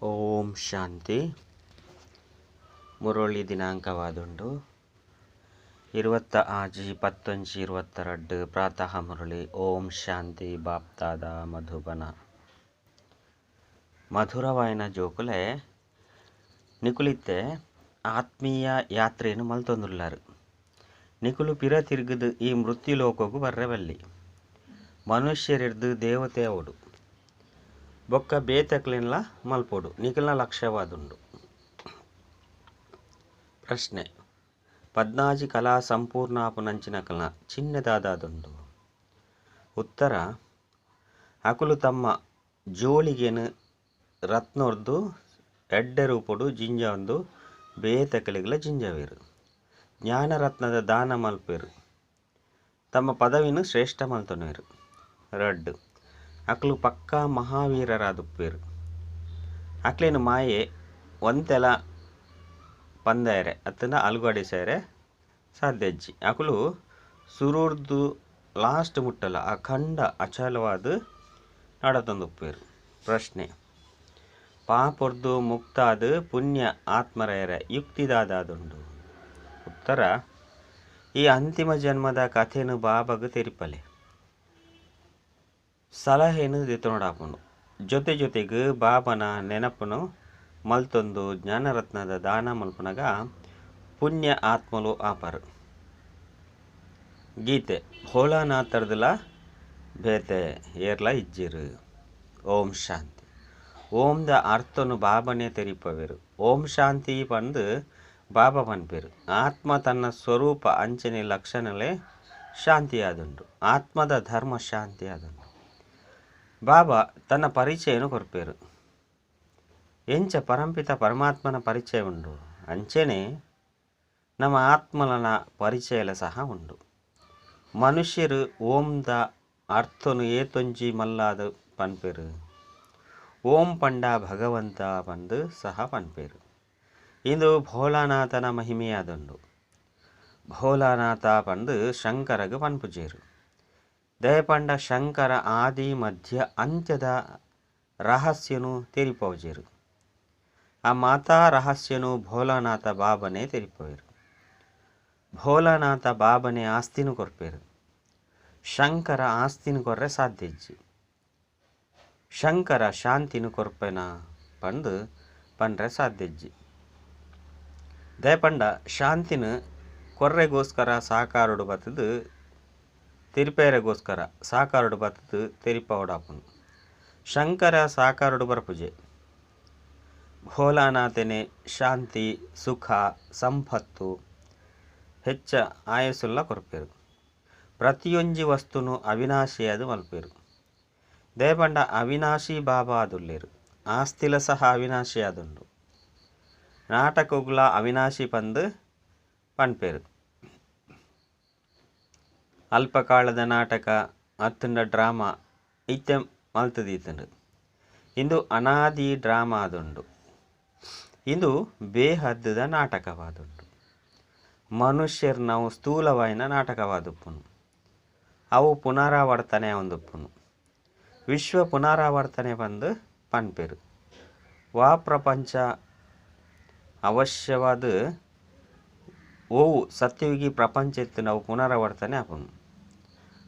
ಓಂ ಶಾಂತಿ. ಮುರಳಿ ದಿನಾಂಕವಾದುಂಡು 20/5/22 ಪ್ರಾತಃ ಮುರಳಿ. ಓಂ ಶಾಂತಿ. ಬಾಪ್ತಾದ ಮಧುಬನ. ಮಧುರವಾಯಿನ ಜೋಕುಲೆ ನಿಕುಲಿತ್ತೆ ಆತ್ಮೀಯ ಯಾತ್ರೆಯನ್ನು ಮಲ್ತೊಂದುಲ್ಲಾರು. ನಿಕುಲು ಪಿರ ತಿರುಗದು ಈ ಮೃತ್ಯುಲೋಕಗೂ ಬರ್ರೆವಲ್ಲಿ. ಮನುಷ್ಯರಿರ್ದು ದೇವತೆ ಅವಡು ಬೊಕ್ಕ ಬೇತಕ್ಲಿನ್ಲ ಮಲ್ಪೊಡು ನಿಕಲ್ನ ಲಕ್ಷ್ಯವಾದುಂಡು. ಪ್ರಶ್ನೆ: 14 ಕಲಾ ಸಂಪೂರ್ಣ ಆಪುನಂಚಿನಕಲ್ನ ಚಿನ್ನದಾದುಂಡು. ಉತ್ತರ: ಅಕುಲು ತಮ್ಮ ಜೋಳಿಗೆನು ರತ್ನೊರ್ದು ಎಡ್ಡೆ ರೂಪಡು ಜಿಂಜಂದು ಬೇತಕಲಿಗಲ ಜಿಂಜವೇರು. ಜ್ಞಾನರತ್ನದ ದಾನ ಮಲ್ಪೇರು. ತಮ್ಮ ಪದವಿನು ಶ್ರೇಷ್ಠ ಮಲ್ತೊನೇರು. ರಡ್ಡು: ಅಕ್ಲು ಪಕ್ಕಾ ಮಹಾವೀರರಾದುಪ್ಪೇರು. ಅಕ್ಲೇನು ಮಾಯೆ ಒಂತೆಲ ಪಂದೇರೆ ಅತ್ತನ ಅಲ್ಗೊಡಿಸೇರೆ ಸಾಧ್ಯಜ್ಜಿ. ಅಕುಲು ಸುರೂರ್ದು ಲಾಸ್ಟ್ ಮುಟ್ಟಲ ಅಖಂಡ ಅಚಲವಾದ ನಡತೊಂದುಪ್ಪೇರು. ಪ್ರಶ್ನೆ: ಪಾಪೊರ್ದು ಮುಕ್ತಾದ ಪುಣ್ಯ ಆತ್ಮರೆಯರ ಯುಕ್ತಿದಾದುಂಡು. ಉತ್ತರ: ಈ ಅಂತಿಮ ಜನ್ಮದ ಕಥೆನು ಬಾಬಾಗ ತೆರಿಪಲೆ ಸಲಹೆನು ದಿತೊನೊಡಾಪುಂಡು. ಜೊತೆಗೆ ಬಾಬನ ನೆನಪುನು ಮಲ್ತೊಂದು ಜ್ಞಾನರತ್ನದ ದಾನ ಮಲ್ಪುನಗ ಪುಣ್ಯ ಆತ್ಮಲು ಆಪರು. ಗೀತೆ: ಭೋಲಾನಾಥರ್ದುಲ ಬೇತೆ ಏರ್ಲ ಇಜ್ಜಿರು. ಓಂ ಶಾಂತಿ. ಓಂದ ಅರ್ಥನು ಬಾಬನೇ ತೆರಿಪವೇರು. ಓಂ ಶಾಂತಿ ಪಂದು ಬಾಬಾ ಪನ್ಪೇರು. ಆತ್ಮ ತನ್ನ ಸ್ವರೂಪ ಅಂಚನೆ ಲಕ್ಷಣಲೇ ಶಾಂತಿಯಾದುಂಡು. ಆತ್ಮದ ಧರ್ಮ ಶಾಂತಿಯಾದುಂಡು. ಬಾಬಾ ತನ್ನ ಪರಿಚಯನು ಕೊರ್ಪೇರು. ಎಂಚ ಪರಂಪಿತ ಪರಮಾತ್ಮನ ಪರಿಚಯ ಉಂಡು ಅಂಚೆನೆ ನಮ್ಮ ಆತ್ಮಲನ ಪರಿಚಯಲ ಸಹ ಉಂಡು. ಮನುಷ್ಯರು ಓಂದ ಅರ್ಥನು ಏತೊಂಜಿ ಮಲ್ಲಾದ ಪನ್ಪೇರು. ಓಂ ಪಂಡ ಭಗವಂತ ಪಂದು ಸಹ ಪನ್ಪೇರು. ಇದು ಭೋಲಾನಾಥನ ಮಹಿಮೆಯಾದುಂಡು. ಭೋಲಾನಾಥ ಪಂದು ಶಂಕರಗ ಪನ್ಪುಜೇರು. ದಯಪಂಡ ಶಂಕರ ಆದಿ ಮಧ್ಯ ಅಂತ್ಯದ ರಹಸ್ಯನು ತೆರಿಪೋಜೇರು. ಆ ಮಾತಾ ರಹಸ್ಯನು ಭೋಲಾನಾಥ ಬಾಬನೇ ತೆರಿಪೋರು. ಭೋಲಾನಾಥ ಬಾಬನೇ ಆಸ್ತಿನು ಕೊರ್ಪೇರು. ಶಂಕರ ಆಸ್ತಿನು ಕೊರ್ರೆ ಸಾಧ್ಯಜ್ಜಿ. ಶಂಕರ ಶಾಂತಿನು ಕೊರ್ಪೆನ ಪಂದು ಪಂಡ್ರೆ ಸಾಧ್ಯಜ್ಜಿ. ದಯಪಂಡ ಶಾಂತಿನು ಕೊರ್ರೆಗೋಸ್ಕರ ಸಾಕಾರುಡು ಬತ್ತದು ತಿರುಪೇರೆಗೋಸ್ಕರ ಸಾಕಾರುಡು ಬತ್ತದು ತೆರಿಪವಡಾಪುನು. ಶಂಕರ ಸಾಕಾರುಡು ಬರಪುಜೆ. ಭೋಲಾನಾಥನೆ ಶಾಂತಿ ಸುಖ ಸಂಪತ್ತು ಹೆಚ್ಚ ಆಯಸ್ಸುಲ್ಲ ಕೊರ್ಪೇರು. ಪ್ರತಿಯೊಂಜಿ ವಸ್ತುನು ಅವಿನಾಶಿಯಾದು ಮಲ್ಪೇರು. ದಯಪಂಡ ಅವಿನಾಶಿ ಬಾಬಾ ಆದುಲ್ಲೇರು. ಆಸ್ತಿಲ ಸಹ ಅವಿನಾಶಿಯಾದುಂಡು. ನಾಟಕಗುಲ ಅವಿನಾಶಿ ಪಂದು ಪನ್ಪೇರು. ಅಲ್ಪಕಾಲದ ನಾಟಕ ಅತ್ತುಂಡ ಡ್ರಾಮಾ ಇತ್ತೆ ಮಲ್ತದೀತುಂಡು. ಇಂದು ಅನಾದಿ ಡ್ರಾಮಾ ಆದುಂಡು. ಇಂದು ಬೇಹದ್ದುದ ನಾಟಕವಾದುಂಡು. ಮನುಷ್ಯರು ನಾವು ಸ್ಥೂಲವಾಯಿನ ನಾಟಕವಾದುಪ್ಪುನು. ಅವು ಪುನರಾವರ್ತನೆ ಒಂದುಪ್ಪುನು. ವಿಶ್ವ ಪುನರಾವರ್ತನೆ ಬಂದು ಪನ್ಪೇರು. ವಾ ಪ್ರಪಂಚ ಅವಶ್ಯವಾದ ಓವು ಸತ್ಯಯುಗಿ ಪ್ರಪಂಚ ಎತ್ತು ನಾವು ಪುನರಾವರ್ತನೆ ಆಪುನು.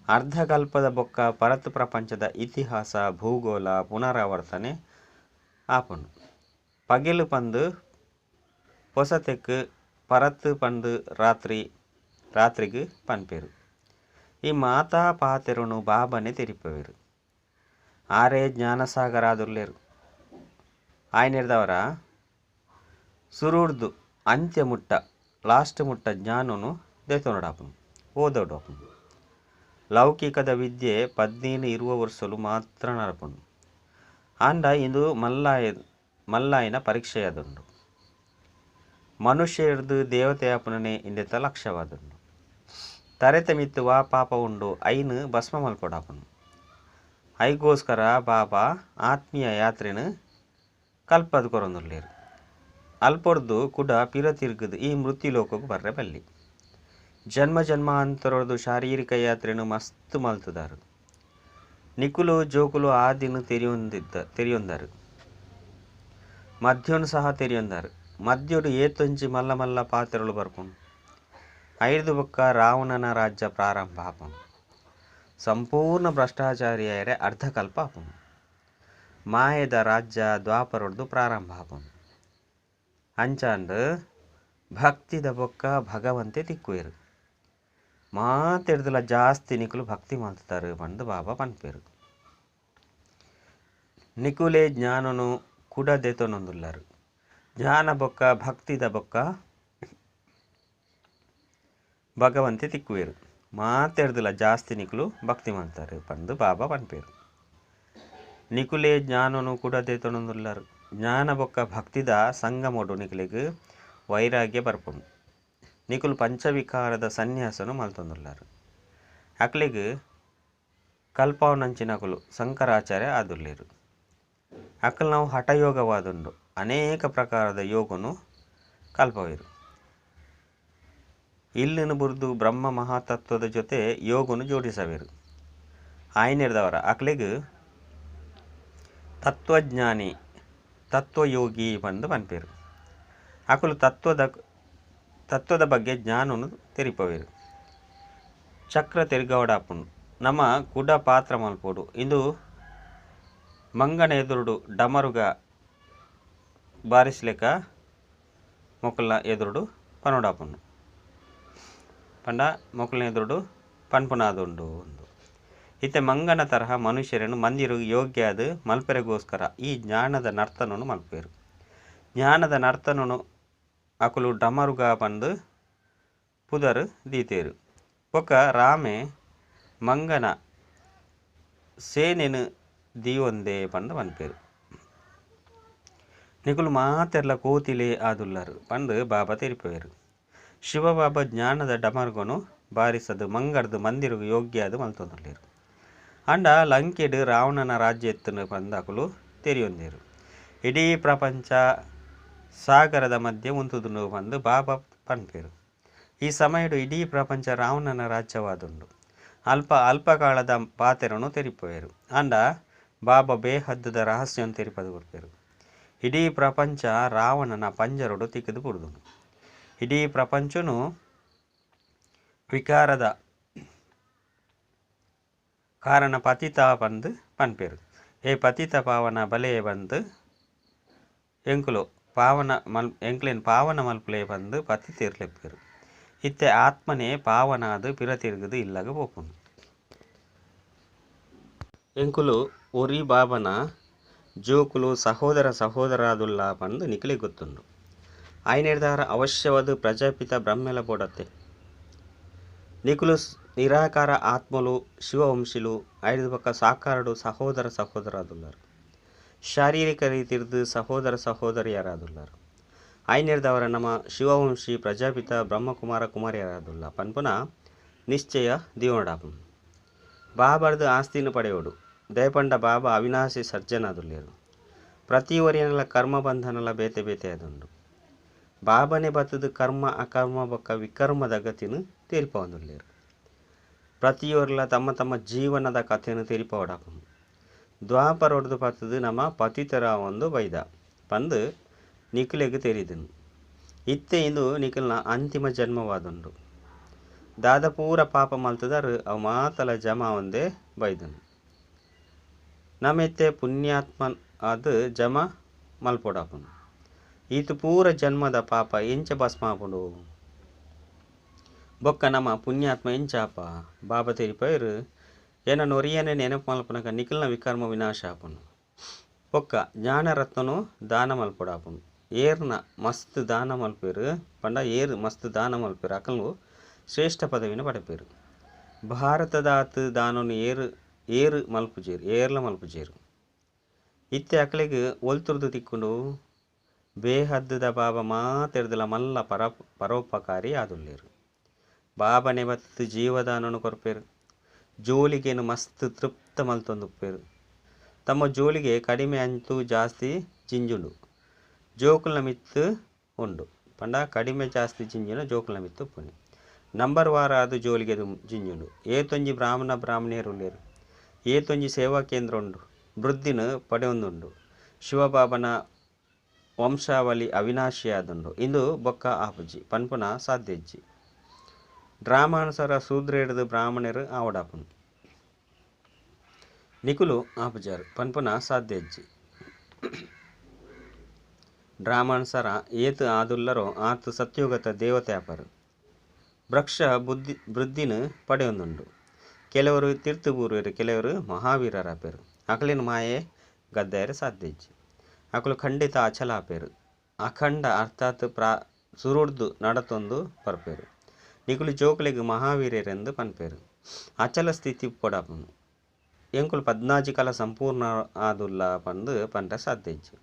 ಅರ್ಧಕಲ್ಪದ ಬೊಕ್ಕ ಪರತ್ ಪ್ರಪಂಚದ ಇತಿಹಾಸ ಭೂಗೋಳ ಪುನರಾವರ್ತನೆ ಆಪುನು. ಪಗೆಲು ಪಂದು ಪೊಸತೆಕ್ ಪರತ್ ಪಂದು ರಾತ್ರಿಗೆ ಪನ್ಪೇರು. ಈ ಮಾತಾ ಪಾತೆರುನು ಬಾಬನೇ ತೆರಿಪವೇರು. ಆರೇ ಜ್ಞಾನಸಾಗರ ಆದುಲ್ಲೇರು. ಆಯ್ನಿರ್ದವರ ಸುರೂರ್ದು ಅಂತ್ಯ ಮುಟ್ಟ ಲಾಸ್ಟ್ ಮುಟ್ಟ ಜ್ಞಾನನು ದೆತೊನೊಡಾಪುನು ಓದೋಡಾಪುನು. ಲೌಕಿಕದ ವಿದ್ಯೆ 17-20 ವರ್ಷಲು ಮಾತ್ರ ನಡಪುನು. ಆಂಡ ಇಂದು ಮಲ್ಲಾಯಿನ ಪರೀಕ್ಷೆಯಾದುಂಡು. ಮನುಷ್ಯರ್ದು ದೇವತೆಯಾಪುನನೆ ಇಂದೆತ ಲಕ್ಷ್ಯವಾದುಂಡು. ತರೆತೆ ಮಿತ್ತು ವಾ ಪಾಪ ಉಂಡು ಐನು ಭಸ್ಮ ಮಲ್ಪೊಡಾಪುನು. ಐಗೋಸ್ಕರ ಬಾಬಾ ಆತ್ಮೀಯ ಯಾತ್ರೆನು ಕಲ್ಪದು ಕೊರೊಂದುಲ್ಲೇರು. ಅಲ್ಪೊರ್ದು ಕುಡ ಪಿರ ತಿರುಗದು ಈ ಮೃತ್ಯುಲೋಕಗೂ ಬರ್ರೆ ಬಲ್ಲಿ. ಜನ್ಮ ಜನ್ಮಾಂತರದ್ದು ಶಾರೀರಿಕ ಯಾತ್ರೆನು ಮಸ್ತ್ ಮಲ್ತುದಾರು. ನಿಕುಲು ಜೋಕುಲು ಆದಿನು ತೆರಿಯೊಂದರು. ಮದ್ಯುನು ಸಹ ತೆರೆಯೊಂದಾರು. ಮದ್ಯುಡು ಏತೊಂಜಿ ಮಲ್ಲ ಮಲ್ಲ ಪಾತ್ರೆಗಳು ಬರ್ಪುಂಡು. ಐದು ಬೊಕ್ಕ ರಾವಣನ ರಾಜ್ಯ ಪ್ರಾರಂಭ ಆಪುಂಡು. ಸಂಪೂರ್ಣ ಭ್ರಷ್ಟಾಚಾರಿಯರೆ ಅರ್ಧಕಲ್ಪ ಆಪುಂಡು. ಮಾಯದ ರಾಜ್ಯ ದ್ವಾಪರೊಡ್ದು ಪ್ರಾರಂಭ ಆಪುಂಡು. ಅಂಚಾಂಡ್ ಭಕ್ತಿದ ಬೊಕ್ಕ ಭಗವಂತೆ ತಿಕ್ಕುವೆರು. ಮಾತೆಡ್ದುಲ ಜಾಸ್ತಿ ನಿಕುಲು ಭಕ್ತಿ ಮಲ್ತಾರೆ ಪಂದು ಬಾಬಾ ಪನ್ಪೇರು. ನಿಕುಲೆ ಜ್ಞಾನನು ಕುಡದೆತೊನೊಂದುಲ್ಲಾರು. ಜ್ಞಾನ ಬೊಕ್ಕ ಭಕ್ತಿದ ಬೊಕ್ಕ ಭಗವಂತೆ ತಿಕ್ಕುವೆರು. ಮಾತೆಡ್ದುಲ ಜಾಸ್ತಿ ನಿಕುಲು ಭಕ್ತಿ ಮಲ್ತಾರೆ ಪಂದು ಬಾಬಾ ಪನ್ಪೇರು. ನಿಕುಲೆ ಜ್ಞಾನನು ಕುಡದೆತೊನೊಂದುಲ್ಲಾರು. ಜ್ಞಾನ ಬೊಕ್ಕ ಭಕ್ತಿದ ಸಂಗಮೊಡು ನಿಕುಲಿಗೆ ವೈರಾಗ್ಯ ಬರ್ಪುಂಡು. ನಿಕುಲು ಪಂಚವಿಕಾರದ ಸನ್ಯಾಸನು ಮಲ್ತೊಂದುಲ್ಲಾರು. ಅಕ್ಲಿಗೆ ಕಲ್ಪವನಂಚಿನಕುಲು ಶಂಕರಾಚಾರ್ಯ ಆದುಲ್ಲೇರು. ಅಕಲ್ ನಾವು ಹಠಯೋಗವಾದುಂಡು ಅನೇಕ ಪ್ರಕಾರದ ಯೋಗನು ಕಲ್ಪವೇರು. ಇಲ್ಲಿನ ಬುರ್ದು ಬ್ರಹ್ಮ ಮಹಾತತ್ವದ ಜೊತೆ ಯೋಗನು ಜೋಡಿಸವೇರು. ಆಯ್ನೆರ್ದವರ ಅಕ್ಲಿಗೆ ತತ್ವಜ್ಞಾನಿ ತತ್ವಯೋಗಿ ಬಂದು ಪನ್ಪೇರು. ಅಕಲು ತತ್ವದ ಬಗ್ಗೆ ಜ್ಞಾನನು ತೆರಿಪವೇರು. ಚಕ್ರ ತೆರಿಗವಡಾಪುಂಡು. ನಮ್ಮ ಕುಡ ಪಾತ್ರ ಮಲ್ಪೋಡು. ಇಂದು ಮಂಗನ ಎದುರುಡು ಡಮರುಗ ಬಾರಿಸ್ಲೆಕ್ಕ ಮೊಕ್ಕಲ್ನ ಎದುರುಡು ಪನೋಡಾಪುಂಡು. ಪಂಡ ಮೊಕ್ಕಲ್ನ ಎದುರುಡು ಪನ್ಪುನಾದುಂಡು ಒಂದು. ಇತ್ತೆ ಮಂಗನ ತರಹ ಮನುಷ್ಯರನ್ನು ಮಂದಿರು ಯೋಗ್ಯ ಅದು ಮಲ್ಪೆರೆಗೋಸ್ಕರ ಈ ಜ್ಞಾನದ ನರ್ತನನು ಮಲ್ಪೇರು. ಜ್ಞಾನದ ನರ್ತನನು ಅಕುಲು ಡಮರುಗ ಪಂದು ಪುದರು ದೀತೇರು. ಬೊಕ್ಕ ರಾಮೆ ಮಂಗನ ಸೇನೆನು ದೀವೊಂದೇ ಪಂದು ಪನ್ಪೇರು. ನಿಕುಲು ಮಾತೆರ್ಲ ಕೋತಿಲೆ ಆದುಲ್ಲಾರು ಪಂದು ಬಾಬಾ ತೆರಿಪವೇರು. ಶಿವಬಾಬಾ ಜ್ಞಾನದ ಡಮರುಗನು ಬಾರಿಸದು ಮಂಗಡ್ದು ಮಂದಿರು ಯೋಗ್ಯ ಅದು ಮಲ್ತೊಂದುಲ್ಲೇರು. ಅಂಡ ಲಂಕೆಡು ರಾವಣನ ರಾಜ್ಯ ಎತ್ತುನು ಪಂದು ಅಕುಲು ತೆರಿಯೊಂದೇರು. ಇಡೀ ಪ್ರಪಂಚ ಸಾಗರದ ಮಧ್ಯೆ ಉಂತುದುಂಡು ಪಂದು ಬಾಬಾ ಪನ್ಪೇರು. ಈ ಸಮಯಡು ಇಡೀ ಪ್ರಪಂಚ ರಾವಣನ ರಾಜ್ಯವಾದುಂಡು. ಅಲ್ಪ ಕಾಲದ ಪಾತೆರನು ತೆರಿಪುವೆರು. ಅಂಡ ಬಾಬಾ ಬೇಹದ್ದದ ರಹಸ್ಯವನ್ನು ತೆರಿಪದು ಕೊಡ್ಪೇರು. ಇಡೀ ಪ್ರಪಂಚ ರಾವಣನ ಪಂಜರೊಡು ತಿಕ್ಕದು ಪುಡುದುಂಡು. ಇಡೀ ಪ್ರಪಂಚನು ವಿಕಾರದ ಕಾರಣ ಪತಿತ ಪಂದು ಪನ್ಪೇರು. ಏ ಪತಿತ ಪಾವನ ಬಲೆ ಬಂದು ಎಂಕ್ಲೇನು ಪಾವನ ಮಲ್ಪುಲೆ ಬಂದು ಪತಿ ತೀರ್ಲೆಪ್ಪೇರು. ಇತ್ತೆ ಆತ್ಮನೇ ಪಾವನಾದು ಪಿರ ತಿರುಗುದು ಇಲ್ಲಗ ಪೋಪುಂಡು. ಎಂಕುಲು ಒರಿ ಬಾಬನ ಜೋಕುಲು ಸಹೋದರಾದುಲ್ಲ ಪಂದು ನಿಕಲಿ ಗೊತ್ತುಂಡು. ಆಯ್ನೆರ್ದಾರ ಅವಶ್ಯವಾದ ಪ್ರಜಾಪಿತ ಬ್ರಹ್ಮೆಲ ಬೋಡತ್ತೆ. ನಿಕುಲು ನಿರಾಕಾರ ಆತ್ಮಲು ಶಿವವಂಶಿಲು ಐದು ಪಕ್ಕ ಸಾಕಾರಡು ಸಹೋದರಾದುಲ್ಲಾರು. ಶಾರೀರಿಕ ರೀತಿರ್ದು ಸಹೋದರಿಯರಾದುಲ್ಲಾರು. ಆಯ್ನೆರ್ದವರ ನಮ್ಮ ಶಿವವಂಶಿ ಪ್ರಜಾಪಿತ ಬ್ರಹ್ಮಕುಮಾರ ಕುಮಾರಿಯರಾದುಲ್ಲ ಪನ್ಪುನ ನಿಶ್ಚಯ ದಿವೋಡಾಪು. ಬಾಬರ್ದು ಆಸ್ತಿನ ಪಡೆಯೋಡು ದಯಪಂಡ ಬಾಬಾ ಅವಿನಾಶಿ ಸರ್ಜನಾದುಲ್ಲೇರು. ಪ್ರತಿ ಒರಿಯನಲ ಕರ್ಮ ಬಂಧನಲ ಬೇತೆ ಬೇತೆ ಅದುಂಡು. ಬಾಬನೆ ಬತ್ತದು ಕರ್ಮ ಅಕರ್ಮ ಬೊಕ್ಕ ವಿಕರ್ಮದ ಗತಿನು ತೀರ್ಪವಂದುಲ್ಲೇರು. ಪ್ರತಿಯೊರ್ಲ ತಮ್ಮ ತಮ್ಮ ಜೀವನದ ಕಥೆಯನ್ನು ತೀರ್ಪವಡಾಪು. ದ್ವಾಪರ ಹೊಡೆದು ಪತ್ತದು ನಮ್ಮ ಪತಿತರ ಒಂದು ಬೈದ ಪಂದು ನಿಖಿಲೆಗೆ ತೆರಿದನು. ಇತ್ತೆ ಇಂದು ನಿಖಿಲ್ನ ಅಂತಿಮ ಜನ್ಮವಾದುಂಡು. ದಾದ ಪೂರ ಪಾಪ ಮಲ್ತದರು ಅವು ಮಾತಲ ಜಮ ಒಂದೇ ಬೈದನು. ನಮ್ಮೆತ್ತೆ ಪುಣ್ಯಾತ್ಮ ಅದು ಜಮ ಮಲ್ಪೊಡಾಪುನು. ಈತು ಪೂರ ಜನ್ಮದ ಪಾಪ ಎಂಚ ಭಸ್ಮ ಆಪುಂಡು. ಬೊಕ್ಕ ನಮ್ಮ ಪುಣ್ಯಾತ್ಮ ಎಂಚಾಪ ಬಾಬಾ ತೆರಿಪೈರು ಏನ ನೊರಿಯನೆ ನೆನಪು ಮಲ್ಪನಕ ನಿಖಿಲ್ನ ವಿಕರ್ಮ ವಿನಾಶ ಆಪುನು. ಬೊಕ್ಕ ಜ್ಞಾನರತ್ನನು ದಾನ ಮಲ್ಪೊಡಾಪುನು. ಏರ್ನ ಮಸ್ತ್ ದಾನ ಮಲ್ಪೇರು ಪಂಡ ಏರು ಮಸ್ತ್ ದಾನ ಮಲ್ಪೇರು ಅಕಲ್ನು ಶ್ರೇಷ್ಠ ಪದವಿನ ಪಡೆಪೇರು. ಭಾರತದ ಆತು ದಾನನು ಏರ್ಲ ಮಲ್ಪುಜೇರು. ಇತ್ತೆ ಅಕಲಿಗೆ ಒಲ್ತುರ್ದು ತಿಕ್ಕೊಂಡು ಬೇಹದ್ದದ ಬಾಬಾ ಮಾತೆರ್ದಲ ಮಲ್ಲ ಪರೋಪಕಾರಿ ಆದುಲ್ಲೇರು. ಬಾಬನೆ ಬತ್ತು ಜೀವದಾನನು ಕೊರ್ಪೇರು. ಜೋಲಿಗೇನು ಮಸ್ತ್ ತೃಪ್ತ ಮಲ್ತೊಂದುಪ್ಪೇರು. ತಮ್ಮ ಜೋಲಿಗೆ ಕಡಿಮೆ ಅಂತು ಜಾಸ್ತಿ ಜಿಂಜುಂಡು ಜೋಕುಲ್ನ ಮಿತ್ತು ಉಂಡು ಪಂಡ ಕಡಿಮೆ ಜಾಸ್ತಿ ಜಿಂಜಿನ ಜೋಕುಲ್ನ ಮಿತ್ತು ಉಪ್ಪುನಿ. ನಂಬರ್ ವಾರ ಅದು ಜೋಲಿಗೆ ಜಿಂಜುಂಡು. ಏತೊಂಜಿ ಬ್ರಾಹ್ಮಣೇರು ಉಳ್ಳೇರು. ಏತೊಂಜಿ ಸೇವಾ ಕೇಂದ್ರ ಉಂಡು. ವೃದ್ಧಿನ ಪಡೆಯೊಂದುಂಡು. ಶಿವಬಾಬನ ವಂಶಾವಳಿ ಅವಿನಾಶಿಯಾದುಂಡು ಇಂದು ಬೊಕ್ಕ ಆಪುಜಿ ಪನ್ಪುನ ಸಾಧ್ಯಜ್ಜಿ. ಡ್ರಾಮಾನುಸಾರ ಶೂದ್ರ ಹಿಡಿದು ಬ್ರಾಹ್ಮಣರು ಆವಡಾಪುನು ನಿಕುಲು ಆಪುಜಾರು ಪನ್ಪುನ ಸಾಧ್ಯಜ್ಜಿ. ಡ್ರಾಮಾನುಸಾರ ಏತು ಆದುಲ್ಲರೋ ಆತು ಸತ್ಯುಗತ ದೇವತೆ ಆಪರು. ವೃಕ್ಷ ಬುದ್ಧಿನ ಪಡೆಯೊಂದುಂಡು. ಕೆಲವರು ತೀರ್ಥಪೂರ್ವರು, ಕೆಲವರು ಮಹಾವೀರರಾಪೇರು. ಅಕಲಿನ ಮಾಯೆ ಗದ್ದೆಯರು ಸಾಧ್ಯಜ್ಜಿ. ಅಕಲು ಖಂಡಿತ ಅಚಲ ಆಪೇರು. ಅಖಂಡ ಅರ್ಥಾತ್ ಸುರುಡ್ದು ನಡತೊಂದು ಬರ್ಪೇರು. ನಿಕುಲು ಜೋಕುಲಿಗೆ ಮಹಾವೀರ್ಯರೆಂದು ಪನ್ಪೇರು. ಅಚಲ ಸ್ಥಿತಿ ಪೊಡಪನು ಎಂಕುಲು 14 ಕಾಲ ಸಂಪೂರ್ಣ ಆದುಲ್ಲ ಪಂದು ಪಂಡ ಸಾಧ್ಯಜ್ಜಿ.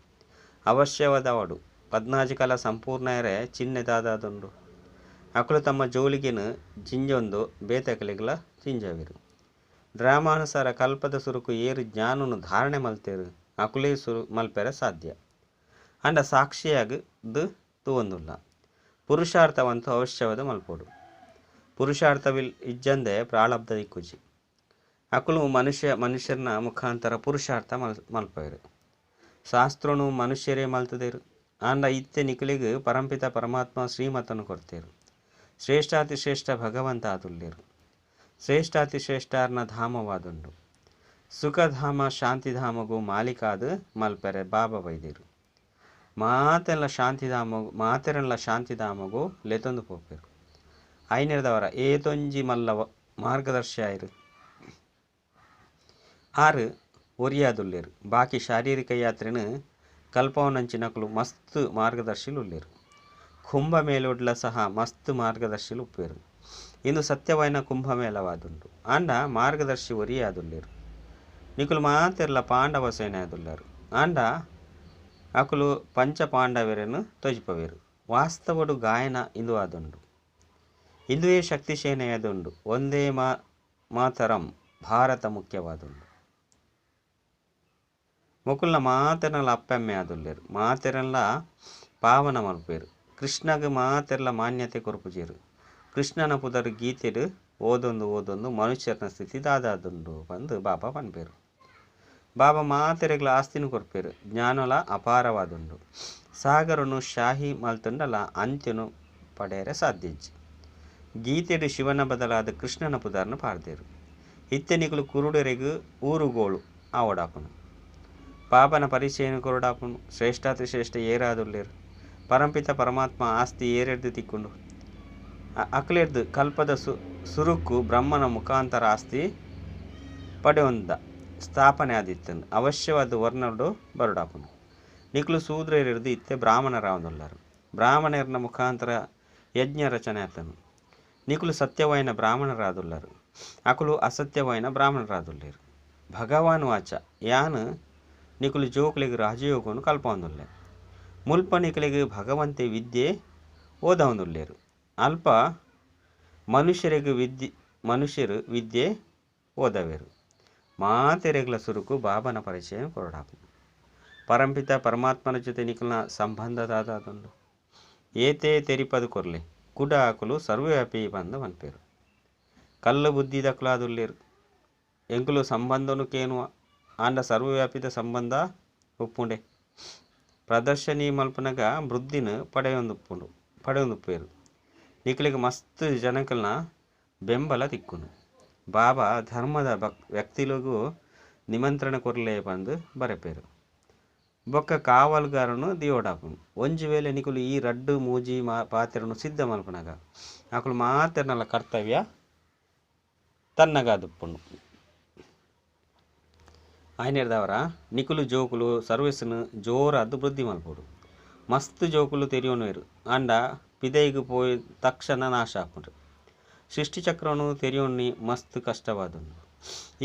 ಅವಶ್ಯವಾದವಡು 14 ಕಾಲ ಸಂಪೂರ್ಣ ಎರೆ ಚಿನ್ನೆದಾದುಂಡು. ಅಕಲು ತಮ್ಮ ಜೋಲಿಗೆನು ಜಿಂಜೊಂದು ಬೇತಕಲಿಗಲ ಜಿಂಜವಿರು. ಡ್ರಾಮಾನುಸಾರ ಕಲ್ಪದ ಸುರುಕು ಏರು ಜ್ಞಾನನು ಧಾರಣೆ ಮಲ್ತೇರು ಅಕುಲೇ ಮಲ್ಪೆರ ಸಾಧ್ಯ. ಅಂಡ ಸಾಕ್ಷಿಯಾಗದು ತೂವೊಂದುಲ್ಲ. ಪುರುಷಾರ್ಥವಂತೂ ಅವಶ್ಯವಾದ ಮಲ್ಪೋಡು. ಪುರುಷಾರ್ಥವಿಲ್ ಇಜ್ಜಂದೆ ಪ್ರಾಳಬ್ಧ ದಿಕ್ಕುಜಿ. ಅಕುಲು ಮನುಷ್ಯರನ್ನ ಮುಖಾಂತರ ಪುರುಷಾರ್ಥ ಮಲ್ಪೇರು. ಶಾಸ್ತ್ರನು ಮನುಷ್ಯರೇ ಮಲ್ತದೇರು. ಅಂಡ ಇತ್ತೆ ನಿಕಲಿಗೆ ಪರಂಪಿತ ಪರಮಾತ್ಮ ಶ್ರೀಮತನು ಕೊಡ್ತೇರು. ಶ್ರೇಷ್ಠಾತಿ ಶ್ರೇಷ್ಠ ಭಗವಂತ ಆದುಲ್ಲೇರು. ಶ್ರೇಷ್ಠಾತಿ ಶ್ರೇಷ್ಠಾರ್ನ ಧಾಮವಾದುಂಡು. ಸುಖಧಾಮ ಶಾಂತಿಧಾಮಗೂ ಮಾಲೀಕಾದ ಮಲ್ಪೆರೆ ಬಾಬಾ ಬೈದೇರು. ಮಾತೆರೆಲ್ಲ ಶಾಂತಿಧಾಮಗೂ ಲೆತೊಂದು ಪೋಪೇರು. ಐನಿರದವರ ಏತೊಂಜಿ ಮಲ್ಲ ಮಾರ್ಗದರ್ಶಿ ಆಯ್ರು. ಆರು ಒರಿಯಾದುಲ್ಲೇರು. ಬಾಕಿ ಶಾರೀರಿಕ ಯಾತ್ರೆನು ಕಲ್ಪವನಂಚಿನಕಲು ಮಸ್ತ್ ಮಾರ್ಗದರ್ಶಿಲು ಉಲ್ಲೇರು. ಕುಂಭಮೇಲೊಡ್ಲ ಸಹ ಮಸ್ತ್ ಮಾರ್ಗದರ್ಶಿಲು ಉಪ್ಪೇರು. ಇಂದು ಸತ್ಯವಾಯಿನ ಕುಂಭಮೇಳವಾದುಂಡು. ಅಂಡ ಮಾರ್ಗದರ್ಶಿ ಒರಿಯಾದುಲ್ಲೇರು. ನಿಕುಲು ಮಾತೆರ್ಲ ಪಾಂಡವ ಸೇನೆ ಆದುಲ್ಲಾರು. ಅಂಡ ಅಕುಲು ಪಂಚ ಪಾಂಡವರನ್ನು ತೊಜಿಪವೇರು. ವಾಸ್ತವಡು ಗಾಯನ ಇಂದು ಆದುಂಡು. ಇಂದುವೇ ಶಕ್ತಿ ಸೇನೆಯಾದುಂಡು. ಒಂದೇ ಮಾತರಂ ಭಾರತ ಮುಖ್ಯವಾದುಂಡು. ಮೊಕುಲ್ನ ಮಾತೆರಲ್ಲ ಅಪ್ಪೆಮ್ಮೆ ಆದುಲ್ಲೇರು. ಮಾತೆರಲ್ಲ ಪಾವನ ಮಲ್ಪೇರು. ಕೃಷ್ಣಗೆ ಮಾತೆರ್ಲ ಮಾನ್ಯತೆ ಕೊರ್ಪುಜೇರು. ಕೃಷ್ಣನ ಪುದರು ಗೀತೆಡು ಓದೊಂದು ಮನುಷ್ಯರನ ಸ್ಥಿತಿ ದಾದಾದುಂಡು ಬಂದು ಬಾಬಾ ಪನ್ಪೇರು. ಬಾಬಾ ಮಾತೆರೆಗಳ ಆಸ್ತಿನ ಕೊರ್ಪೇರು. ಜ್ಞಾನಲ ಅಪಾರವಾದುಂಡು. ಸಾಗರನು ಶಾಹಿ ಮಲ್ತುಂಡಲ ಅಂತ್ಯನು ಪಡೆಯರೆ ಸಾಧ್ಯಜ್ಜಿ. ಗೀತೆಡು ಶಿವನ ಬದಲಾದ ಕೃಷ್ಣನ ಪುದರ್ನ ಪಾರ್ದೇರು. ಇತ್ತೆನಿಕಲು ಕುರುಡರೆಗೂ ಊರುಗೋಳು ಆವಡಾಪನು. ಪಾಪನ ಪರಿಚಯನು ಕೊರಡಾಪನು. ಶ್ರೇಷ್ಠಾತಿ ಶ್ರೇಷ್ಠ ಏರಾದುಲ್ಲೇರು. ಪರಂಪಿತ ಪರಮಾತ್ಮ ಆಸ್ತಿ ಏರೆಡ್ದು ತಿಕ್ಕೊಂಡು ಅಕಲೆರ್ದು ಕಲ್ಪದ ಸುರುಕು ಬ್ರಹ್ಮನ ಮುಖಾಂತರ ಆಸ್ತಿ ಪಡೆಯೊಂದ ಸ್ಥಾಪನೆ ಆದಿತ್ತನು. ಅವಶ್ಯವಾದ ವರ್ಣಡು ಬರುಡಾಪನು. ನಿಕಲು ಶೂದ್ರರಿರ್ದು ಇತ್ತೆ ಬ್ರಾಹ್ಮಣರಾವನುಲ್ಲಾರು. ಬ್ರಾಹ್ಮಣರನ ಮುಖಾಂತರ ಯಜ್ಞ ರಚನೆ ಆತನು. ನಿಕಲು ಸತ್ಯವಾಯಿನ ಬ್ರಾಹ್ಮಣರಾದುಲ್ಲಾರು. ಅಕಲು ಅಸತ್ಯವಾಯಿನ ಬ್ರಾಹ್ಮಣರಾದುಲ್ಲೇರು. ಭಗವಾನ್ ವಾಚ ಯಾನು ನಿಕಲು ಜೋಕುಲಿಗೆ ರಾಜಯೋಗವನ್ನು ಕಲ್ಪವೊಂದುಲ್ಲೆ. ಮುಲ್ಪ ನಿಕಲಿಗೆ ಭಗವಂತೆ ವಿದ್ಯೆ ಓದವೊಂದುಲ್ಲೇರು. ಅಲ್ಪ ಮನುಷ್ಯರು ವಿದ್ಯೆ ಓದವೇರು. ಮಾತೆರೆಗಳ ಸುರುಕು ಬಾಬನ ಪರಿಚಯ ಕೊರಡಾಪು. ಪರಂಪಿತ ಪರಮಾತ್ಮನ ಜೊತೆ ನಿಕಲ್ನ ಸಂಬಂಧದಾದುಂಡು. ಏತೇ ತೆರಿಪದು ಕೊರ್ಲೆ ಕುಡ ಆಕುಲು ಸರ್ವವ್ಯಾಪಿ ಬಂದ ಮನ್ಪೇರು. ಕಲ್ಲು ಬುದ್ಧಿದಕುಲಾದುಲ್ಲೇರು. ಎಂಕುಲು ಸಂಬಂಧನು ಕೇನುವ ಆಂಡ ಸರ್ವವ್ಯಾಪಿದ ಸಂಬಂಧ ಉಪ್ಪುಂಡೆ. ಪ್ರದರ್ಶನಿ ಮಲ್ಪನಗ ಬೃದ್ಧಿನ ಪಡೆಯೊಂದುಪ್ಪೇರು. ನಿಕಲಿಗೆ ಮಸ್ತ್ ಜನಕಲ್ನ ಬೆಂಬಲ ತಿಕ್ಕುನು. ಬಾಬಾ ಧರ್ಮದ ವ್ಯಕ್ತಿಲಿಗೂ ನಿಮಂತ್ರಣ ಕೊರ್ಲೆ ಬಂದು ಬರಪೇರು. ಬೊಕ್ಕ ಕಾವಲ್ಗಾರನು ದಿಯೋಡಾಪುನು. ಒಂಜು ವೇಳೆ ನಿಕುಲು ಈ ರಡ್ಡು ಮೂಜಿ ಪಾತ್ರೆನು ಸಿದ್ಧ ಮಲ್ಪನಗ ಅಕುಲು ಮಾತೆರ್ನಲ್ಲ ಕರ್ತವ್ಯ ತನ್ನಗಾದುಪ್ಪುಂಡು. ಆಯ್ನೆರ್ದವರ ನಿಕುಲು ಜೋಕುಲು ಸರ್ವಿಸ್ನು ಜೋರಾದ್ದು ವೃದ್ಧಿ ಮಲ್ಪೋಡು. ಮಸ್ತ್ ಜೋಕುಲು ತೆರಿಯೋನುವೆರು. ಅಂಡ ಪಿದೈಗೆ ಪೋಯಿ ತಕ್ಷಣ ನಾಶ ಆಪುಂಡು. ಸೃಷ್ಟಿಚಕ್ರನು ತೆರಿಯೋಣ್ಣಿ ಮಸ್ತ್ ಕಷ್ಟವಾದುಂಡು.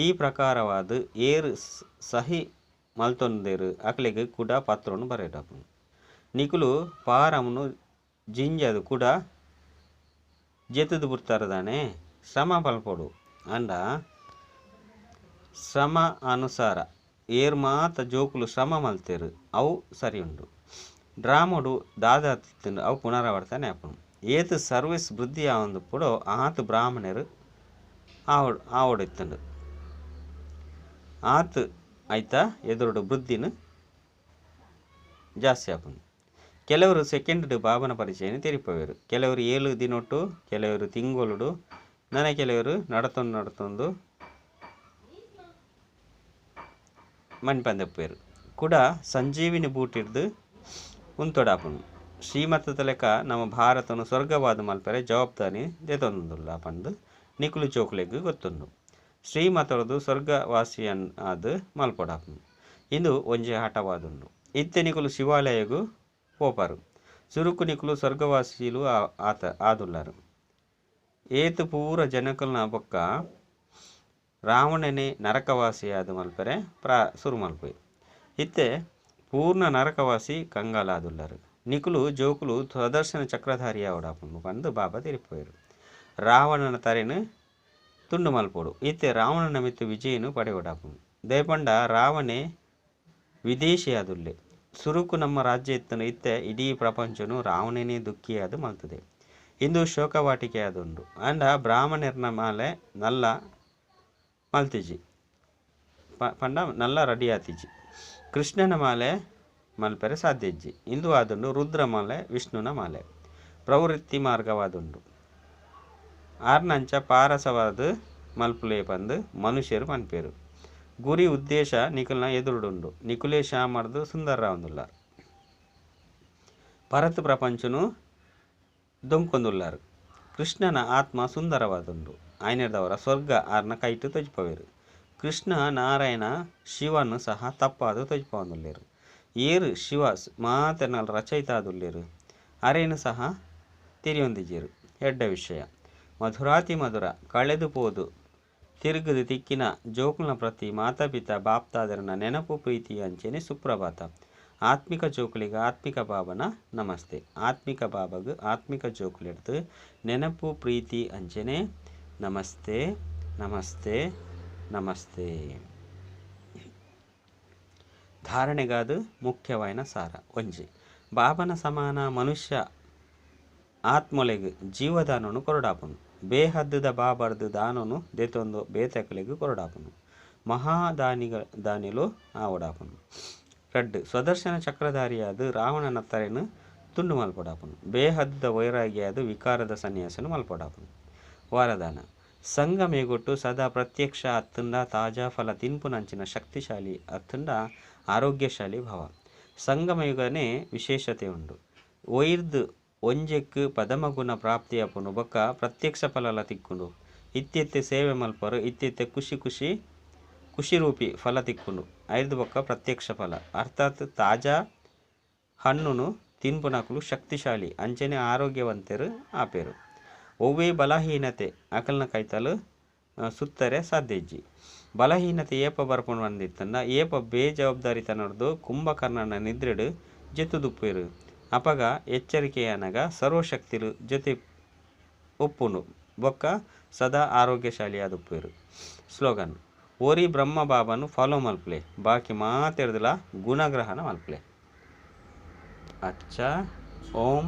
ಈ ಪ್ರಕಾರವಾದ ಏರು ಸಹಿ ಮಲ್ತೊಂದೇರು ಅಕಲಿಗೆ ಕೂಡ ಪತ್ರನು ಬರೆಯಡಾಪುಂಡು. ನಿಕುಲು ಪಾರమును ಜಿಂಜದು ಕೂಡ ಜೆತುದು ಬುರ್ತಾರದಾನೆ ಶ್ರಮ ಪಲ್ಪೋಡು. ಅಂಡ ಶ್ರಮ ಅನುಸಾರ ಏರು ಮಾತ ಜೋಕುಲು ಶ್ರಮ ಮಲ್ತೇರು ಅವು ಸರಿ ಉಂಡು. ಡ್ರಾಮೋಡು ದಾದಾತಿತ್ತುಂಡು ಅವು ಪುನರಾವರ್ತನೆ ಆಪುಂಡು. ಏತು ಸರ್ವಿಸ್ ವೃದ್ಧಿ ಆವೊಂದುಪ್ಪುಡೋ ಆತು ಬ್ರಾಹ್ಮಣರು ಆವೊಡಿತ್ತುಂಡು. ಆತು ಐತ ಎದುರುಡು ವೃದ್ಧಿನು ಜಾಸ್ತಿ ಆಪುಂಡು. ಕೆಲವರು ಸೆಕೆಂಡ್ ಬಾಬನ ಪರಿಚಯನ ತೆರಿಪವೇರು. ಕೆಲವರು 7 ದಿನೊಟ್ಟು, ಕೆಲವರು ತಿಂಗೊಳುಡು, ನನ್ನ ಕೆಲವರು ನಡತೊಂದು ಮಣಿಪಂದಪ್ಪೇರು ಕೂಡ ಸಂಜೀವಿನಿ ಬೂಟಿಡ್ದು ಉಂತೊಡಾಪುನು. ಶ್ರೀಮತದ ಲೆಕ್ಕ ನಮ್ಮ ಭಾರತನು ಸ್ವರ್ಗವಾದ ಮಲ್ಪರೆ ಜವಾಬ್ದಾರಿ ದೆತೊಂದುಲ್ಲ ಪಂದು ನಿಕುಲು ಚೋಕ್ಲೆಗ್ ಗೊತ್ತುಂಡು. ಶ್ರೀಮತರದು ಸ್ವರ್ಗವಾಸಿಯನ್ ಆದು ಮಲ್ಪೊಡಾಪುನು. ಇಂದು ಒಂಜಿ ಹಠವಾದುಂಡು. ಇತ್ತೆ ನಿಕುಲು ಶಿವಾಲಯಗೂ ಪೋಪಾರು. ಸುರುಕು ನಿಕುಲು ಸ್ವರ್ಗವಾಸಿಲು ಆದುಲ್ಲಾರು. ಏತು ಪೂರ ಜನಕಲ್ನ ಬೊಕ್ಕ ರಾವಣನೇ ನರಕವಾಸಿ ಆದ ಮಲ್ಪರೆ ಸುರು ಮಲ್ಪೋಯ್. ಇತ್ತೆ ಪೂರ್ಣ ನರಕವಾಸಿ ಕಂಗಾಲ ಆದುಲ್ಲಾರು. ನಿಕುಲು ಜೋಕುಲು ಸುದರ್ಶನ ಚಕ್ರಧಾರಿ ಆವಡಾಪುಂಡು ಪಂದು ಬಾಬಾ ತೆರಿಪೋಯರು. ರಾವಣನ ತರೆನು ತುಂಡು ಮಲ್ಪೋಡು. ಇತ್ತೆ ರಾವಣನ ಮಿತ್ತು ವಿಜಯನು ಪಡೆಯೊಡಾಪುಂಡು. ದೇಪಂಡ ರಾವಣೆ ವಿದೇಶಿ ಆದುಲ್ಲೆ. ಸುರುಕು ನಮ್ಮ ರಾಜ್ಯ ಇತ್ತನು. ಇತ್ತೆ ಇಡೀ ಪ್ರಪಂಚನು ರಾವಣನೇ ದುಃಖಿಯಾದು ಮಲ್ತದೆ. ಇಂದು ಶೋಕವಾಟಿಕೆ ಆದುಂಡು. ಅಂಡ ಬ್ರಾಹ್ಮಣರ್ನ ಮಾಲೆ ನಲ್ಲ ಮಲ್ತಿಜಿ ಪಂಡ ನಲ್ಲ ರೆಡಿ ಆತಿಜಿ. ಕೃಷ್ಣನ ಮಾಲೆ ಮಲ್ಪೆರೆ ಸಾಧ್ಯಜ್ಜಿ. ಇಂದು ಆದುಂಡು ರುದ್ರ ಮಾಲೆ ವಿಷ್ಣುನ ಮಾಲೆ ಪ್ರವೃತ್ತಿ ಮಾರ್ಗವಾದುಂಡು. ಆರ್ನಂಚ ಪಾರಸವಾದ ಮಲ್ಪುಲೆ ಪಂದು ಮನುಷ್ಯರು ಮನ್ಪೇರು. ಗುರಿ ಉದ್ದೇಶ ನಿಕುಲ್ನ ಎದುರುಡುಂಡು. ನಿಕುಲೇ ಶ್ಯಾಮರ್ದು ಸುಂದರ್ರಾವಂದುಲ್ಲಾರು. ಪರತ್ ಪ್ರಪಂಚನು ದೊಂಕೊಂದುಲ್ಲಾರು. ಕೃಷ್ಣನ ಆತ್ಮ ಸುಂದರವಾದುಂಡು. ಆಯ್ನೆರ್ದವರ ಸ್ವರ್ಗ ಆರ್ನ ಕೈಟು ತೊಜ್ಪವೇರು. ಕೃಷ್ಣ ನಾರಾಯಣ ಶಿವನು ಸಹ ತಪ್ಪಾದು ತೊಜ್ಪವಂದುಲ್ಲೇರು. ಏರು ಶಿವ ಮಾತೆನಲ್ ರಚಯಿತ ಆದುಲ್ಲೇರು. ಅರೇನು ಸಹ ತಿರಿಯೊಂದಿಜೇರು. ಎಡ್ಡ ವಿಷಯ ಮಧುರಾತಿ ಮಧುರ ಕಳೆದು ಪೋದು ತಿರುಗದು ತಿಕ್ಕಿನ ಜೋಕುಲ್ನ ಪ್ರತಿ ಮಾತಾಪಿತ ಬಾಪ್ತಾದರನ ನೆನಪು ಪ್ರೀತಿ ಅಂಚೆನೆ ಸುಪ್ರಭಾತ. ಆತ್ಮಿಕ ಜೋಕುಲಿಗ ಆತ್ಮಿಕ ಬಾಬನ ನಮಸ್ತೆ. ಆತ್ಮಿಕ ಬಾಬಗ ಆತ್ಮಿಕ ಜೋಕುಲಿಡ್ದು ನೆನಪು ಪ್ರೀತಿ ಅಂಚೆನೆ ನಮಸ್ತೆ ನಮಸ್ತೆ ನಮಸ್ತೆ. ಧಾರಣೆಗಾದು ಮುಖ್ಯವಾಯಿನ ಸಾರ ಒಂಜಿ ಬಾಬನ ಸಮಾನ ಮನುಷ್ಯ ಆತ್ಮೊಲೆಗ್ ಜೀವದಾನನು ಕೊರಡಾಪುನು. ಬೇಹದ್ದುದ ಬಾಬರ್ದು ದಾನನು ದೆತೊಂದು ಬೇತಕಲೆಗ್ ಕೊರಡಾಪುನು. ದಾನಿಲು ಆವಡಾಪುನು. ರಡ್ಡು ಸ್ವದರ್ಶನ ಚಕ್ರಧಾರಿಯಾದ ರಾವಣನ ತರೆನು ತುಂಡು ಮಲ್ಪೊಡಾಪುನು. ಬೇಹದ್ದ ವೈರಾಗಿಯಾದ ವಿಕಾರದ ಸನ್ಯಾಸನು ಮಲ್ಪೊಡಾಪುನು. ವರದಾನ ಸಂಘ ಮೇಗೊಟ್ಟು ಸದಾ ಪ್ರತ್ಯಕ್ಷ ಅತ್ತುಂಡ ತಾಜಾ ಫಲ ತಿನ್ಪುನಂಚಿನ ಶಕ್ತಿಶಾಲಿ ಅತ್ತುಂಡ ಆರೋಗ್ಯಶಾಲಿ ಭವ. ಸಂಗಮಯುಗನೇ ವಿಶೇಷತೆ ಉಂಡು. ಒಯ್ದು ಒಂಜೆಕ್ ಪದಮಗುಣ ಪ್ರಾಪ್ತಿಯಾಪುನು ಬೊಕ್ಕ ಪ್ರತ್ಯಕ್ಷ ಫಲಲ ತಿಕ್ಕುಂಡು. ಇತ್ತೆತ್ತೆ ಸೇವೆ ಮಲ್ಪರು ಇತ್ತೆತ್ತೆ ಖುಷಿ ರೂಪಿ ಫಲ ತಿಕ್ಕುಂಡು. ಐದು ಬೊಕ್ಕ ಪ್ರತ್ಯಕ್ಷ ಫಲ ಅರ್ಥಾತ್ ತಾಜಾ ಹಣ್ಣುನು ತಿನ್ಪುನಕುಲು ಶಕ್ತಿಶಾಲಿ ಅಂಚನೆ ಆರೋಗ್ಯವಂತರು ಆಪೇರು. ಒವ್ವೇ ಬಲಹೀನತೆ ಅಕಲ್ನ ಕೈತಲು ಸುತ್ತರೆ ಸಾಧ್ಯಜ್ಜಿ. ಬಲಹೀನತೆ ಏಪ ಬರ್ಪುಂಡು ಬಂದಿತ್ತಂದ ಏಪ ಬೇಜವಾಬ್ದಾರಿತನರ್ದು ಕುಂಭಕರ್ಣನ ನಿದ್ರೆಡು ಜೆತ್ತುದುಪ್ಪೇರು. ಅಪಗ ಎಚ್ಚರಿಕೆಯನಗ ಸರ್ವಶಕ್ತಿಲು ಜೊತೆ ಒಪ್ಪುಂಡು ಬೊಕ್ಕ ಸದಾ ಆರೋಗ್ಯಶಾಲಿಯಾದುಪ್ಪೇರು. ಸ್ಲೋಗನ್ ಓರಿ ಬ್ರಹ್ಮ ಬಾಬಾನು ಫಾಲೋ ಮಲ್ಪಲೆ ಬಾಕಿ ಮಾತೆರ್ದಲ ಗುಣಗ್ರಹಣ ಮಲ್ಪಲೆ. ಅಚ್ಚ ಓಂ